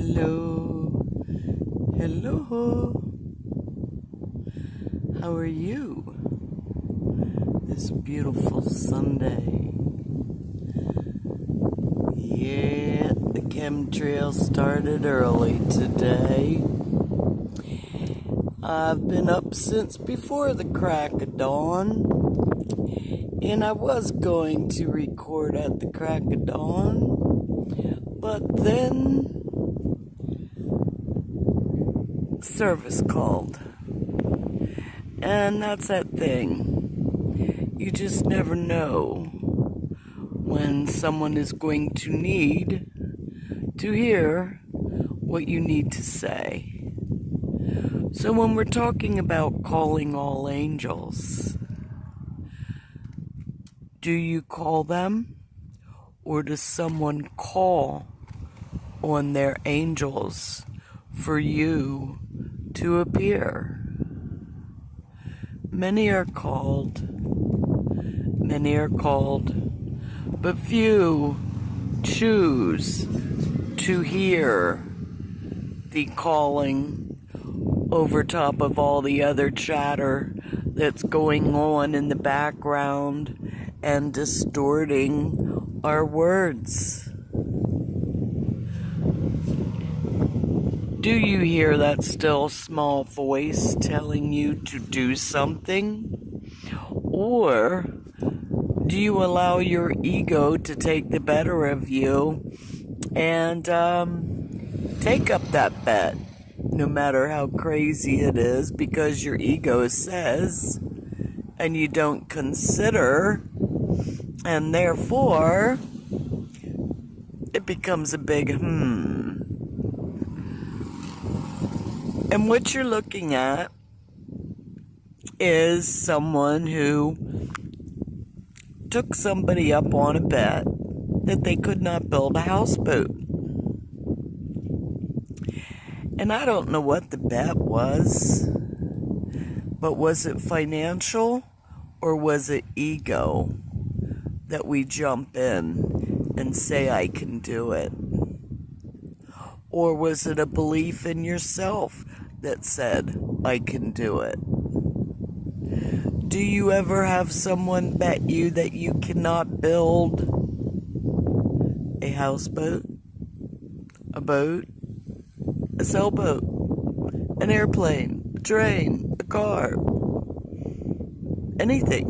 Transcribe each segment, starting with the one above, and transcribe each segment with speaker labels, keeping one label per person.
Speaker 1: Hello. Hello. How are you this beautiful Sunday? Yeah, the chemtrail started early today. I've been up since before the crack of dawn, and I was going to record at the crack of dawn, but then service called. And that's that thing. You just never know when someone is going to need to hear what you need to say. So when we're talking about calling all angels, do you call them, or does someone call on their angels for you to appear? Many are called, but few choose to hear the calling over top of all the other chatter that's going on in the background and distorting our words. Do you hear that still small voice telling you to do something? Or do you allow your ego to take the better of you and take up that bet, no matter how crazy it is, because your ego says, and you don't consider, and therefore it becomes a big And what you're looking at is someone who took somebody up on a bet that they could not build a houseboat. And I don't know what the bet was, but was it financial or was it ego that we jump in and say, I can do it? Or was it a belief in yourself that said, I can do it? Do you ever have someone bet you that you cannot build a houseboat, a boat, a sailboat, an airplane, a train, a car, anything?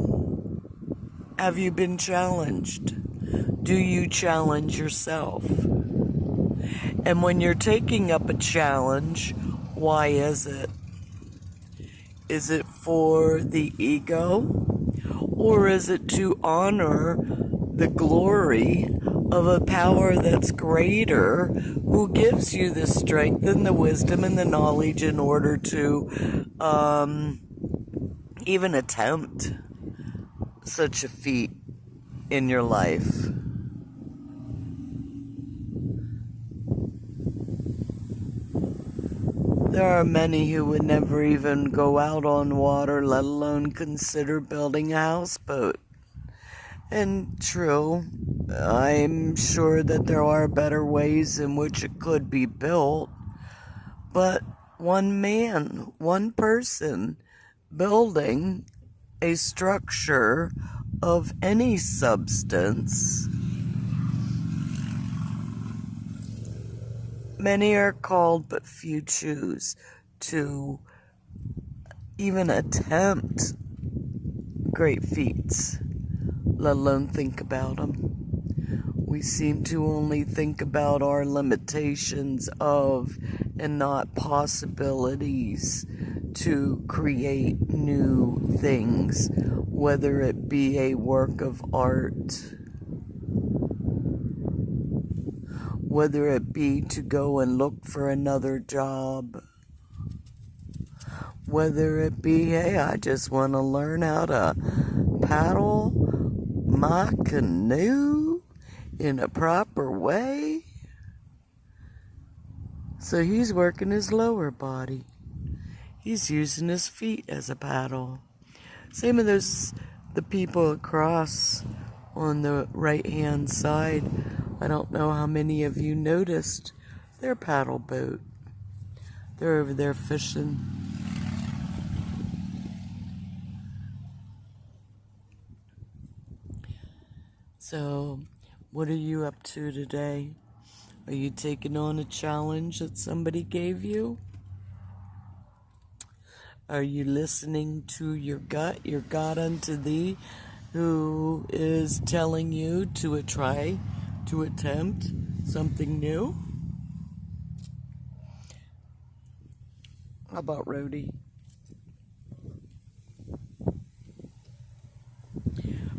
Speaker 1: Have you been challenged? Do you challenge yourself? And when you're taking up a challenge, why is it? Is it for the ego? Or is it to honor the glory of a power that's greater, who gives you the strength and the wisdom and the knowledge in order to even attempt such a feat in your life? There are many who would never even go out on water, let alone consider building a houseboat. And true, I'm sure that there are better ways in which it could be built, but one man, one person, building a structure of any substance, many are called, but few choose to even attempt great feats, let alone think about them. We seem to only think about our limitations of, and not possibilities to create new things, whether it be a work of art, whether it be to go and look for another job, whether it be, hey, I just want to learn how to paddle my canoe in a proper way. So he's working his lower body. He's using his feet as a paddle. Same with the people across on the right-hand side. I don't know how many of you noticed their paddle boat. They're over there fishing. So, what are you up to today? Are you taking on a challenge that somebody gave you? Are you listening to your God unto thee, who is telling you to attempt something new? How about Rhodey?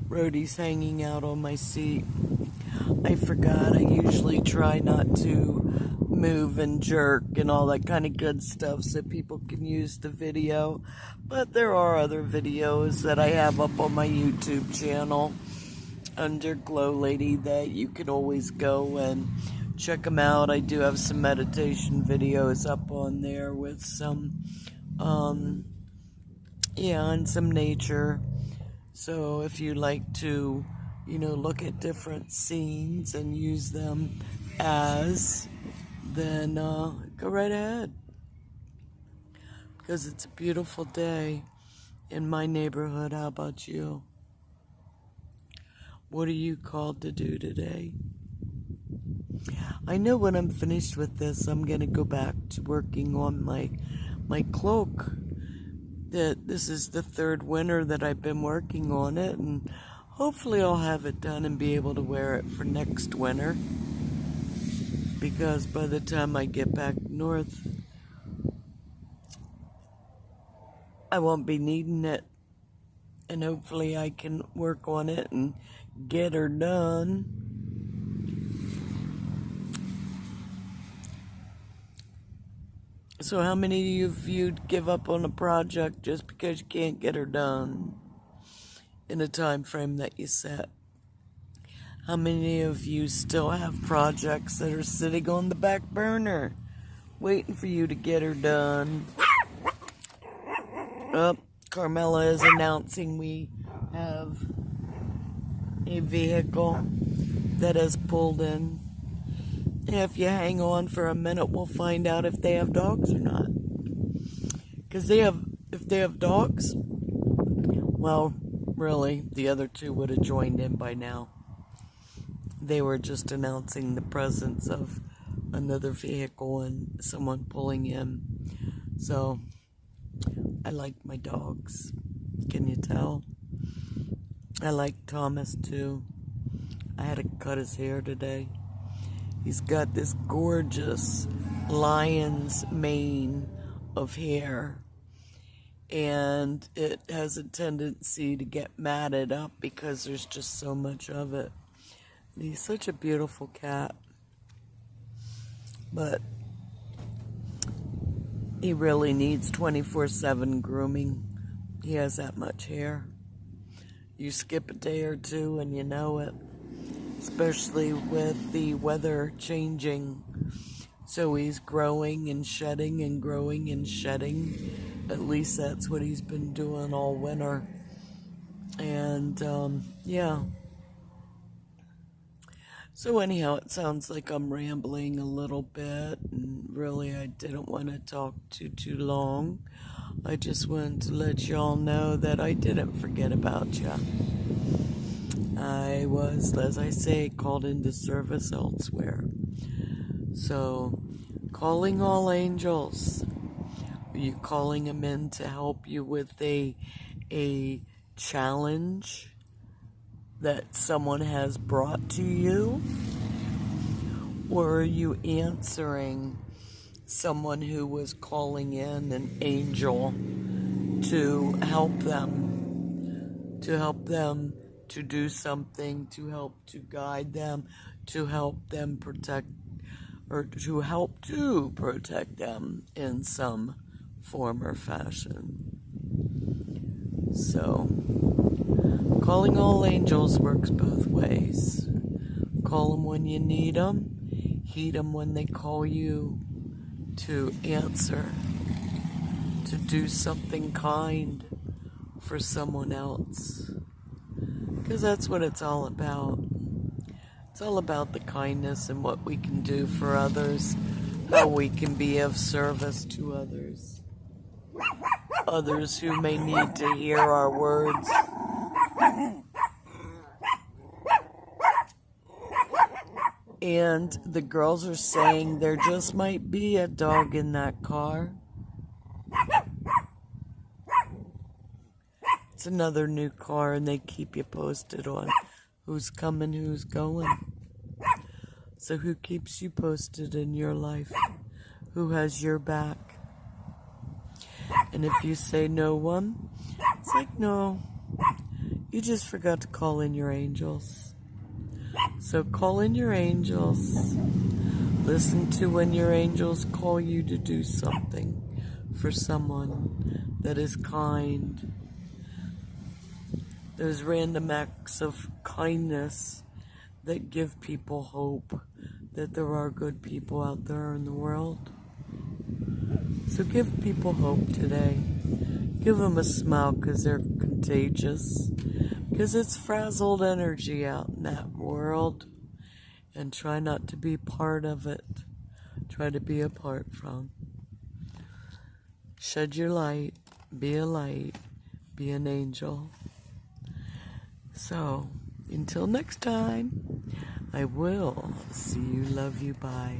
Speaker 1: Rhodey's hanging out on my seat. I forgot I usually try not to move and jerk and all that kind of good stuff so people can use the video. But there are other videos that I have up on my YouTube channel under GLoLady that you can always go and check them out. I do have some meditation videos up on there with some, and some nature. So if you like to, look at different scenes and use them then go right ahead. Because it's a beautiful day in my neighborhood. How about you? What are you called to do today? I know when I'm finished with this, I'm going to go back to working on my cloak. This is the third winter that I've been working on it, and hopefully I'll have it done and be able to wear it for next winter. Because by the time I get back north, I won't be needing it. And hopefully I can work on it and get her done. So how many of you give up on a project just because you can't get her done in a time frame that you set? How many of you still have projects that are sitting on the back burner, waiting for you to get her done? Oh, Carmela is announcing we have a vehicle that has pulled in. If you hang on for a minute, we'll find out if they have dogs or not. Because if they have dogs, well, really, the other two would have joined in by now. They were just announcing the presence of another vehicle and someone pulling in. So, I like my dogs. Can you tell? I like Thomas too. I had to cut his hair today. He's got this gorgeous lion's mane of hair, and it has a tendency to get matted up because there's just so much of it. And he's such a beautiful cat, but he really needs 24/7 grooming. He has that much hair. You skip a day or two and you know it. Especially with the weather changing. So he's growing and shedding and growing and shedding. At least that's what he's been doing all winter. And, yeah. So anyhow, it sounds like I'm rambling a little bit. And really, I didn't want to talk too long. I just wanted to let y'all know that I didn't forget about you. I was, as I say, called into service elsewhere. So, calling all angels. Are you calling them in to help you with a challenge that someone has brought to you? Or are you answering someone who was calling in an angel to help them to do something, to help to guide them, to help them protect, or to help to protect them in some form or fashion? So, calling all angels works both ways. Call them when you need them, heed them when they call you to answer, to do something kind for someone else. Because that's what it's all about. It's all about the kindness and what we can do for others how we can be of service to others who may need to hear our words. And the girls are saying there just might be a dog in that car. It's another new car, and they keep you posted on who's coming, who's going. So who keeps you posted in your life? Who has your back? And if you say no one, it's like, no, you just forgot to call in your angels. So call in your angels. Listen to when your angels call you to do something for someone that is kind. Those random acts of kindness that give people hope that there are good people out there in the world. So give people hope today. Give them a smile because they're contagious. Because it's frazzled energy out in that world. And try not to be part of it. Try to be apart from. Shed your light. Be a light. Be an angel. So, until next time, I will see you, love you, bye.